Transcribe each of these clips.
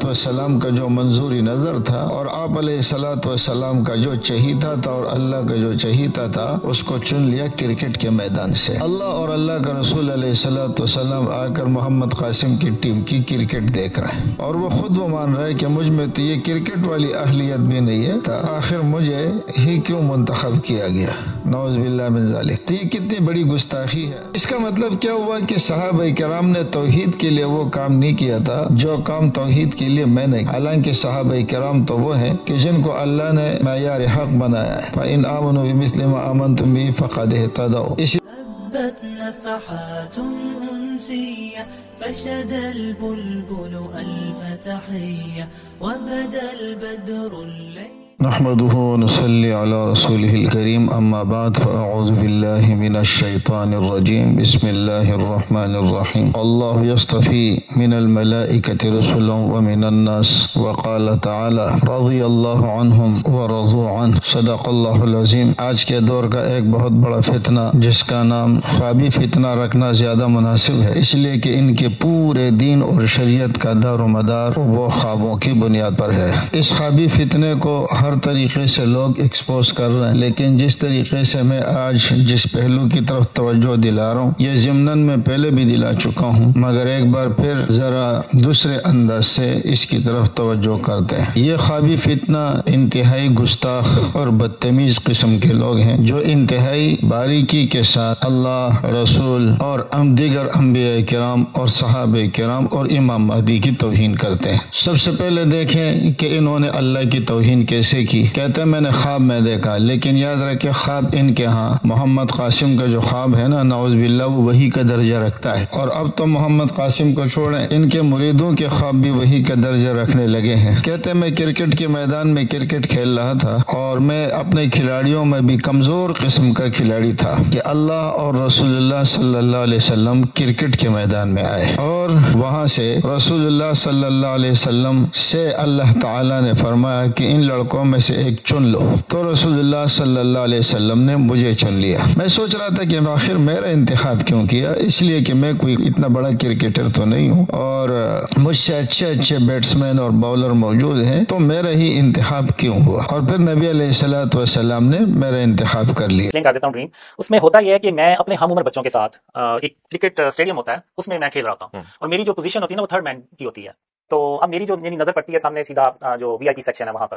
والسلام کا جو منظوری نظر تھا اور آپ علیہ الصلوۃ والسلام کا جو چہیتا تھا اور اللہ کا جو چہیتا تھا اس کو چن لیا کرکٹ کے میدان سے۔ اللہ اور اللہ کا رسول علیہ الصلوۃ والسلام آ کر محمد قاسم کی ٹیم کی کرکٹ دیکھ رہے ہیں اور وہ مان رہے کہ مجھ میں تو یہ کرکٹ والی اہلیت بھی نہیں ہے، تو آخر مجھے ہی کیوں منتخب کیا گیا؟ نعوذ باللہ من ذالک۔ تو یہ کتنی بڑی گستاخی ہے۔ اس کا مطلب کیا ہوا کہ صحابہ کرام نے توحید کے لیے وہ کام نہیں کیا تھا جو کام توحید کے لیے میں نے، حالانکہ صحابہ کرام تو وہ ہیں کہ جن کو اللہ نے معیار حق بنایا ہے۔ فَإِنْ آمَنُوا بِمِثْلِ مَا آمَنْتُمْ بِهِ فَقَدِ اهْتَدَوْا۔ نفحات أنسية فشد البلبل ألف تحية وبدا البدر الليل نحمده ونصلي على رسوله الكريم أما بعد فأعوذ بالله من الشيطان الرجيم بسم الله الرحمن الرحيم الله يصطفي من الملائكة رسلا ومن الناس وقال تعالى رضي الله عنهم ورضوا عنه صدق الله العظيم۔ آج کے دور کا ایک بہت بڑا فتنہ جس کا نام خوابی فتنہ رکھنا زیادہ مناسب ہے، اس لیے کہ ان کے پورے دین اور شریعت کا دار و مدار وہ خوابوں کی بنیاد پر ہے۔ اس خوابی فتنے کو ہر طریقے سے لوگ ایکسپوز کر رہے ہیں، لیکن جس طریقے سے میں آج جس پہلو کی طرف توجہ دلا رہا ہوں یہ ضمناً میں پہلے بھی دلا چکا ہوں، مگر ایک بار پھر ذرا دوسرے انداز سے اس کی طرف توجہ کرتے ہیں۔ یہ خوابی فتنہ انتہائی گستاخ اور بدتمیز قسم کے لوگ ہیں جو انتہائی باریکی کے ساتھ اللہ، رسول اور دیگر انبیاء کرام اور صحابہ کرام اور امام مہدی کی توہین کرتے ہیں۔ سب سے پہلے دیکھیں کہ انہوں نے اللہ کی توہین کیسے کی۔ کہتے ہیں میں نے خواب میں دیکھا، لیکن یاد رکھیں خواب ان کے ہاں محمد قاسم کا جو خواب ہے نا، نعوذ باللہ، وہ وحی کا درجہ رکھتا ہے، اور اب تو محمد قاسم کو چھوڑیں، ان کے مریدوں کے خواب بھی وحی کا درجہ رکھنے لگے ہیں۔ کہتے ہیں میں کرکٹ کے میدان میں کرکٹ کھیل رہا تھا اور میں اپنے کھلاڑیوں میں بھی کمزور قسم کا کھلاڑی تھا کہ اللہ اور رسول اللہ صلی اللہ علیہ وسلم کرکٹ کے میدان میں آئے اور وہاں سے رسول اللہ صلی اللہ علیہ وسلم سے اللہ تعالیٰ نے فرمایا کہ ان لڑکوں میں سے ایک چن لو، تو رسول اللہ صلی اللہ علیہ وسلم نے مجھے چن لیا۔ میں سوچ رہا تھا کہ آخر میرا انتخاب کیوں کیا، اس لیے کہ میں کوئی اتنا بڑا کرکٹر تو نہیں ہوں اور مجھ سے اچھے بیٹسمین اور باؤلر موجود ہیں، تو میرا ہی انتخاب کیوں ہوا؟ اور پھر نبی علیہ الصلوۃ والسلام نے میرا انتخاب کر لیا۔ کر دیتا ہوں ڈریم۔ اس میں ہوتا یہ ہے کہ میں اپنے ہم عمر بچوں کے ساتھ ایک کرکٹ اسٹیڈیم ہوتا ہے، اس میں کھیل رہا ہوں اور میری جو پوزیشن ہوتی ہے نا وہ تھرڈ مین کی ہوتی ہے۔ تو اب میری جو نظر پڑتی ہے سامنے سیدھا جو وی آئی پی سیکشن ہے وہاں پر،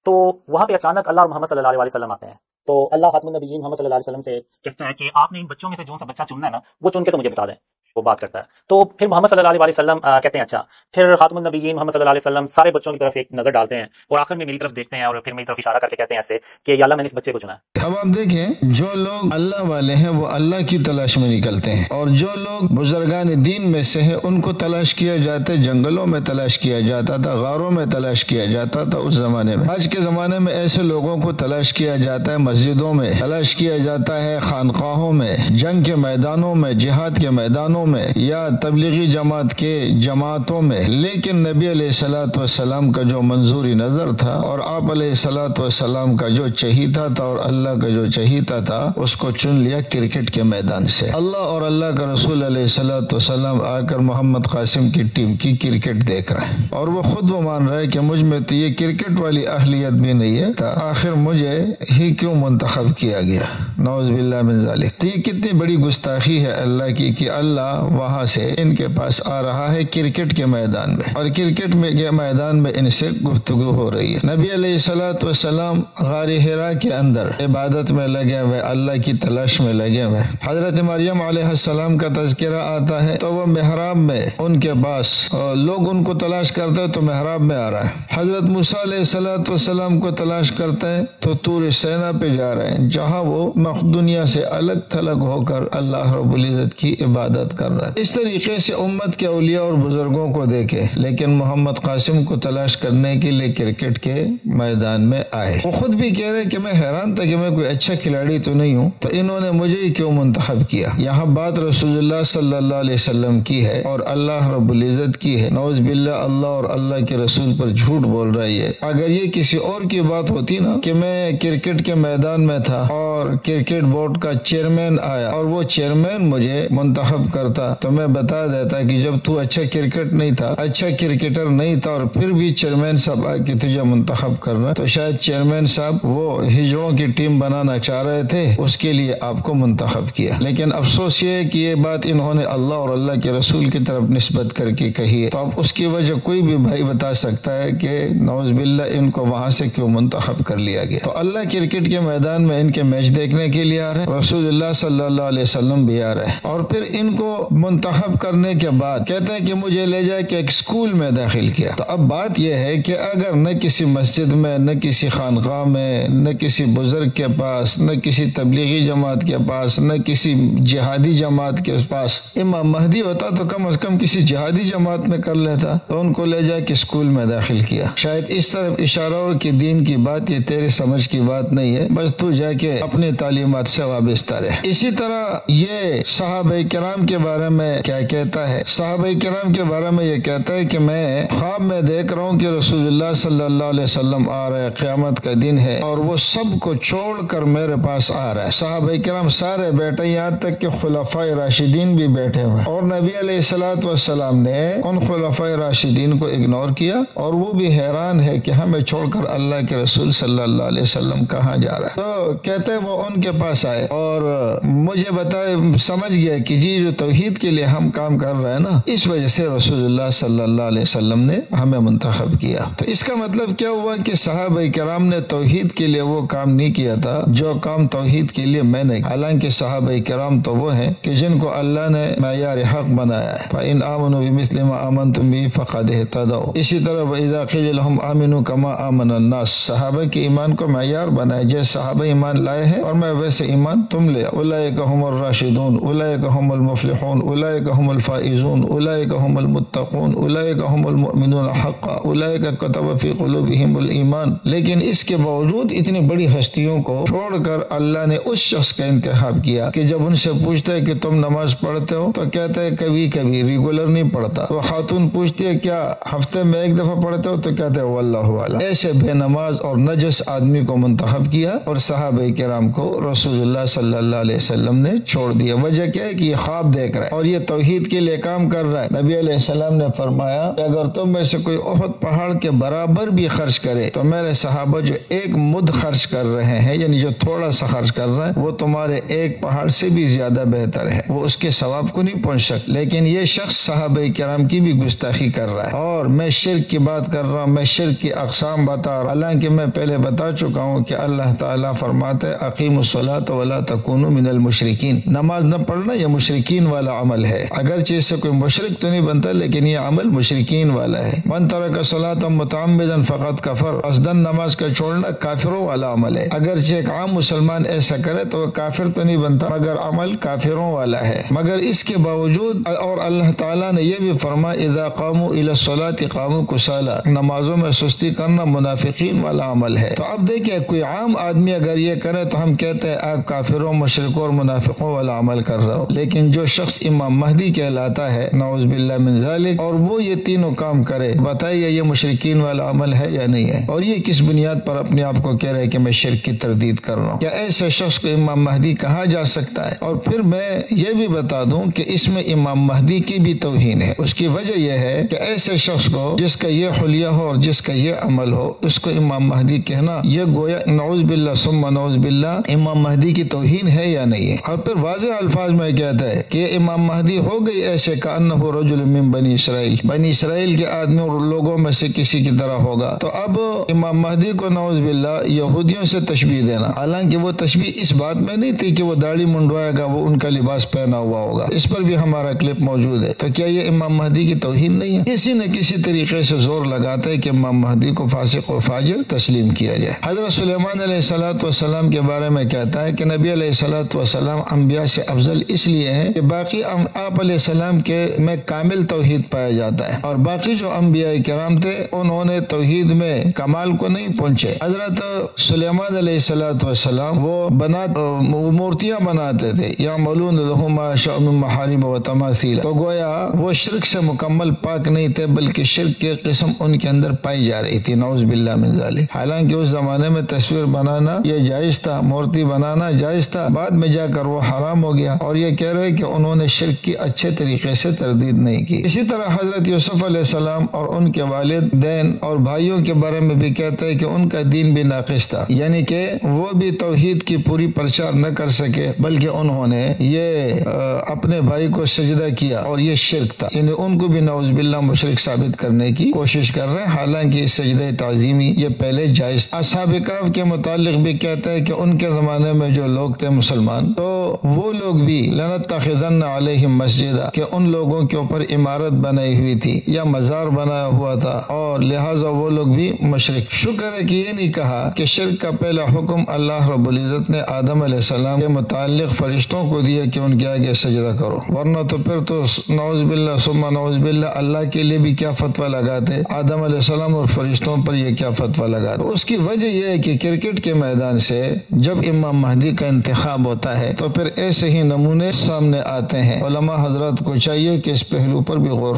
تو وہاں پہ اچانک اللہ اور محمد صلی اللہ علیہ وسلم آتے ہیں۔ تو اللہ خاتم النبیین محمد صلی اللہ علیہ وسلم سے کہتا ہے کہ آپ نے ان بچوں میں سے جو سا بچہ چننا ہے نا وہ چن کے تو مجھے بتا دیں۔ وہ بات کرتا ہے تو پھر محمد صلی اللہ علیہ وسلم کہتے ہیں اچھا۔ پھر خاتم النبیین محمد صلی اللہ علیہ وسلم سارے بچوں کی طرف ایک نظر ڈالتے ہیں اور آخر میں میری طرف دیکھتے ہیں اور پھر میری طرف اشارہ کر کے کہتے ہیں ایسے کہ یا اللہ میں نے اس بچے کو چنا ہے۔ اب آپ دیکھیں جو لوگ اللہ والے ہیں وہ اللہ کی تلاش میں نکلتے ہیں، اور جو لوگ بزرگان دین میں سے ہیں ان کو تلاش کیا جاتا ہے، جنگلوں میں تلاش کیا جاتا تھا، غاروں میں تلاش کیا جاتا تھا اس زمانے میں۔ آج کے زمانے میں ایسے لوگوں کو تلاش کیا جاتا ہے مسجدوں میں، تلاش کیا جاتا ہے خانقاہوں میں، جنگ کے میدانوں میں، جہاد کے میدانوں میں یا تبلیغی جماعت کے جماعتوں میں، لیکن نبی علیہ الصلوۃ والسلام کا جو منظوری نظر تھا اور آپ علیہ الصلوۃ والسلام کا جو چہیتا تھا اور اللہ کا جو چہیتا تھا اس کو چن لیا کرکٹ کے میدان سے۔ اللہ اور اللہ کا رسول علیہ الصلوۃ والسلام آ کر محمد قاسم کی ٹیم کی کرکٹ دیکھ رہے ہیں اور وہ مان رہے کہ مجھ میں تو یہ کرکٹ والی اہلیت بھی نہیں ہے، تو آخر مجھے ہی کیوں منتخب کیا گیا؟ نعوذ باللہ من ذالک۔ تو یہ کتنی بڑی گستاخی ہے اللہ کی کہ اللہ وہاں سے ان کے پاس آ رہا ہے کرکٹ کے میدان میں، اور کرکٹ کے میدان میں ان سے گفتگو ہو رہی ہے۔ نبی علیہ الصلوۃ والسلام غار حرا کے اندر عبادت میں لگے ہوئے، اللہ کی تلاش میں لگے ہوئے۔ حضرت مریم علیہ السلام کا تذکرہ آتا ہے تو وہ محراب میں ان کے پاس، لوگ ان کو تلاش کرتے ہیں تو محراب میں آ رہا ہے۔ حضرت موسیٰ علیہ الصلوۃ والسلام کو تلاش کرتے ہیں تو طور سینا پہ جا رہے ہیں، جہاں وہ دنیا سے الگ تھلگ ہو کر اللہ رب العزت کی عبادت کر رہے ہیں۔ اس طریقے سے امت کے اولیاء اور بزرگوں کو دیکھے، لیکن محمد قاسم کو تلاش کرنے کے لیے کرکٹ کے میدان میں آئے۔ وہ خود بھی کہہ رہے کہ میں حیران تھا کہ میں کوئی اچھا کھلاڑی تو نہیں ہوں، تو انہوں نے مجھے ہی کیوں منتخب کیا۔ یہاں بات رسول اللہ صلی اللہ علیہ وسلم کی ہے اور اللہ رب العزت کی ہے۔ نعوذ باللہ، اللہ اور اللہ کے رسول پر جھوٹ بول رہی ہے۔ اگر یہ کسی اور کی بات ہوتی نا کہ میں کرکٹ کے میدان میں تھا اور کرکٹ بورڈ کا چیئرمین آیا اور وہ چیئرمین مجھے منتخب کر کرتا تو میں بتا دیتا کہ جب تو اچھا کرکٹ نہیں تھا، اچھا کرکٹر نہیں تھا، اور پھر بھی چیئرمین صاحب آ کے تجھے منتخب کرنا، تو شاید چیئرمین صاحب وہ ہجڑوں کی ٹیم بنانا چاہ رہے تھے، اس کے لیے آپ کو منتخب کیا۔ لیکن افسوس یہ ہے کہ یہ بات انہوں نے اللہ اور اللہ کے رسول کی طرف نسبت کر کے کہی ہے، تو اب اس کی وجہ کوئی بھی بھائی بتا سکتا ہے کہ نعوذ باللہ ان کو وہاں سے کیوں منتخب کر لیا گیا۔ تو اللہ کرکٹ کے میدان میں ان کے میچ دیکھنے کے لیے آ رہے، رسول اللہ صلی اللہ علیہ وسلم بھی آ رہے، اور پھر ان کو منتخب کرنے کے بعد کہتے ہیں کہ مجھے لے جا کے ایک اسکول میں داخل کیا۔ تو اب بات یہ ہے کہ اگر نہ کسی مسجد میں، نہ کسی خانقاہ میں، نہ کسی بزرگ کے پاس، نہ کسی تبلیغی جماعت کے پاس، نہ کسی جہادی جماعت کے پاس امام مہدی ہوتا تو کم از کم کسی جہادی جماعت میں کر لیتا، تو ان کو لے جا کے اسکول میں داخل کیا۔ شاید اس طرف اشارہ ہو کہ دین کی بات یہ تیرے سمجھ کی بات نہیں ہے، بس تو جا کے اپنی تعلیمات سے وابستہ رہے۔ اسی طرح یہ صحابہ کرام کے بارے میں کیا کہتا ہے؟ صحابہ کرام کے بارے میں یہ کہتا ہے کہ میں خواب میں دیکھ رہا ہوں کہ رسول اللہ صلی اللہ علیہ وسلم آ رہے، قیامت کا دن ہے، اور وہ سب کو چھوڑ کر میرے پاس آ رہا ہے۔ صحابہ کرام سارے بیٹھے، یہاں تک کہ خلفائے راشدین بھی بیٹھے ہوئے، اور نبی علیہ السلام نے ان خلفائے راشدین کو اگنور کیا، اور وہ بھی حیران ہے کہ ہمیں چھوڑ کر اللہ کے رسول صلی اللہ علیہ وسلم کہاں جا رہا ہے۔ تو کہتے ہیں وہ ان کے پاس آئے اور مجھے بتائے، سمجھ گیا کہ جی جو توحید کے لیے ہم کام کر رہے ہیں نا، اس وجہ سے رسول اللہ صلی اللہ علیہ وسلم نے ہمیں منتخب کیا۔ تو اس کا مطلب کیا ہوا کہ صحابہ کرام نے توحید کے لیے وہ کام نہیں کیا تھا جو کام توحید کے لیے میں نے، حالانکہ صحابہ کرام تو وہ ہیں کہ جن کو اللہ نے معیار حق بنایا ہے، فَإِنْ آمَنُوا بِمِثْلِ مَا آمَنْتُمْ بِهِ فَقَدِ اهْتَدَوْا۔ اسی طرح وَإِذَا قِيلَ لَهُمْ آمِنُوا كَمَا آمَنَ النَّاسُ، صحابہ کے ایمان کو معیار بنایا، جیسے صحابہ ایمان لائے ہیں اور میں ویسے ایمان تم لے، أُولَئِكَ هُمُ الرَّاشِدُونَ أُولَئِكَ هُمُ الْمُفْلِحُونَ أُولَئِكَ هُمُ الْفَائِزُونَ أُولَئِكَ هُمُ الْمُتَّقُونَ أُولَئِكَ هُمُ الْمُؤْمِنُونَ حَقًّا أُولَئِكَ كَتَبَ فِي قُلُوبِهِمُ الْإِيمَانَ۔ لیکن اس کے باوجود اتنی بڑی ہستیوں کو چھوڑ کر اللہ نے اس شخص کا انتخاب کیا کہ جب ان سے پوچھتے کہ تم نماز پڑھتے ہو تو کہتے ہیں کبھی کبھی، ریگولر نہیں پڑھتا۔ تو خاتون پوچھتی ہے کیا ہفتے میں ایک دفعہ پڑھتے ہو تو کہتے ہیں واللہ اعلم۔ ایسے بے نماز اور نجس آدمی کو منتخب کیا اور صحابہ کرام کو رسول اللہ صلی اللہ علیہ وسلم نے چھوڑ دیا۔ وجہ کیا ہے کہ یہ خواب دیکھ رہا ہے اور یہ توحید کے لیے کام کر رہا ہے۔ نبی علیہ السلام نے فرمایا کہ اگر تم میں سے کوئی احد پہاڑ کے برابر بھی خرچ کرے تو میرے صحابہ جو ایک مد خرچ کر رہے ہیں، یعنی جو تھوڑا سا خرچ کر رہا ہے، وہ تمہارے ایک پہاڑ سے بھی زیادہ بہتر ہے، وہ اس کے ثواب کو نہیں پہنچ سکتا۔ لیکن یہ شخص صحابہ کرام کی بھی گستاخی کر رہا ہے، اور میں شرک کی بات کر رہا ہوں، میں شرک کی اقسام بتا رہا ہوں، حالانکہ میں پہلے بتا چکا ہوں کہ اللہ تعالیٰ فرماتے اقیموا الصلاۃ ولا تکونوا من المشرکین، نماز نہ پڑھنا یہ مشرکین والا عمل ہے، اگرچہ اس سے کوئی مشرک تو نہیں بنتا لیکن یہ عمل مشرکین والا ہے۔ من ترک الصلاۃ متعمدا فقد کفر، قصدن نماز کا چھوڑنا کافروں والا عمل ہے، اگرچہ ایک عام مسلمان ایسا کرے تو وہ کافر تو نہیں بنتا مگر عمل کافروں والا ہے۔ مگر اس کے باوجود اور اللہ تعالیٰ نے یہ بھی فرمایا اذا قاموا الى الصلاۃ قاموا کسالى، نمازوں میں سستی کرنا منافقین والا عمل ہے۔ تو اب دیکھیں کوئی عام آدمی اگر یہ کرے تو ہم کہتے ہیں آپ کافروں، مشرکوں اور منافقوں والا عمل کر رہے ہو، لیکن جو شخص امام مہدی کہلاتا ہے نعوذ باللہ من ذالک، اور وہ یہ تینوں کام کرے، بتائیے یہ مشرکین والا عمل ہے یا نہیں ہے؟ اور یہ کس بنیاد پر اپنے آپ کو کہہ رہے کہ میں شرک کی تردید کر رہا ہوں؟ کیا ایسے شخص کو امام مہدی کہا جا سکتا ہے؟ اور پھر میں یہ بھی بتا دوں کہ اس میں امام مہدی کی بھی توہین ہے۔ اس کی وجہ یہ ہے کہ ایسے شخص کو جس کا یہ حلیہ ہو اور جس کا یہ عمل ہو، اس کو امام مہدی کہنا یہ گویا نعوذ باللہ ثم نعوذ باللہ امام مہدی کی توہین ہے یا نہیں ہے؟ اور پھر واضح الفاظ میں کہتا ہے کہ امام مہدی ہو گئی ایسے کأنہ رجل من بنی اسرائیل، بنی اسرائیل کے آدمی اور لوگوں میں سے کسی کی طرح ہوگا۔ تو اب امام مہدی کو نعوذ باللہ یہودیوں سے تشبیہ دینا، حالانکہ وہ تشبیہ اس بات میں نہیں تھی کہ وہ داڑھی منڈوائے گا، وہ ان کا لباس پہنا ہوا ہوگا، اس پر بھی ہمارا کلپ موجود ہے۔ تو کیا یہ امام مہدی کی توہین نہیں ہے؟ کسی نہ کسی طریقے سے زور لگاتا ہے کہ امام مہدی کو فاسق و فاجر تسلیم کیا جائے۔ حضرت سلیمان علیہ السلام کے بارے میں کہتا ہے کہ نبی علیہ السلام انبیاء سے افضل اس لیے ہیں کہ باقی آپ علیہ السلام کے میں کامل توحید پایا جاتا ہے، اور باقی جو انبیاء کرام تھے انہوں نے توحید میں کمال کو نہیں پہنچے۔ حضرت سلیمان علیہ السلام وہ مورتیاں بناتے تھے، یعملون لہ ما شاء من محارم و تماثیل، تو گویا وہ شرک سے مکمل پاک نہیں تھے بلکہ شرک کی قسم ان کے اندر پائی جا رہی تھی، نعوذ باللہ من ذالک۔ حالانکہ اس زمانے میں تصویر بنانا یہ جائز تھا، مورتی بنانا جائز تھا، بعد میں جا کر وہ حرام ہو گیا، اور یہ کہہ رہے کہ انہوں انہوں نے شرک کی اچھے طریقے سے تردید نہیں کی۔ اسی طرح حضرت یوسف علیہ السلام اور ان کے والدین اور بھائیوں کے بارے میں بھی کہتے ہیں کہ ان کا دین بھی ناقص تھا، یعنی کہ وہ بھی توحید کی پوری پرچار نہ کر سکے، بلکہ انہوں نے یہ اپنے بھائی کو سجدہ کیا اور یہ شرک تھا، یعنی ان کو بھی نعوذ باللہ مشرک ثابت کرنے کی کوشش کر رہے ہیں، حالانکہ سجدہ تعظیمی یہ پہلے جائز۔ اصحاب کہف کے متعلق بھی کہتا ہے کہ ان کے زمانے میں جو لوگ تھے مسلمان، تو وہ لوگ بھی لنتخذن علیہم مسجدا، کہ ان لوگوں کے اوپر عمارت بنائی ہوئی تھی یا مزار بنایا ہوا تھا، اور لہٰذا وہ لوگ بھی مشرک۔ شکر ہے کہ یہ نہیں کہا کہ شرک کا پہلا حکم اللہ رب العزت نے آدم علیہ السلام کے متعلق فرشتوں کو دیا کہ ان کے آگے سجدہ کرو، ورنہ تو پھر تو نعوذ باللہ ثم نعوذ باللہ اللہ کے لیے بھی کیا فتویٰ لگاتے، آدم علیہ السلام اور فرشتوں پر یہ کیا فتویٰ لگاتے۔ اس کی وجہ یہ ہے کہ کرکٹ کے میدان سے جب امام مہدی کا انتخاب ہوتا ہے تو پھر ایسے ہی نمونے سامنے آتے ہیں۔ علماء حضرات کو چاہیے کہ اس پہلو پر بھی غور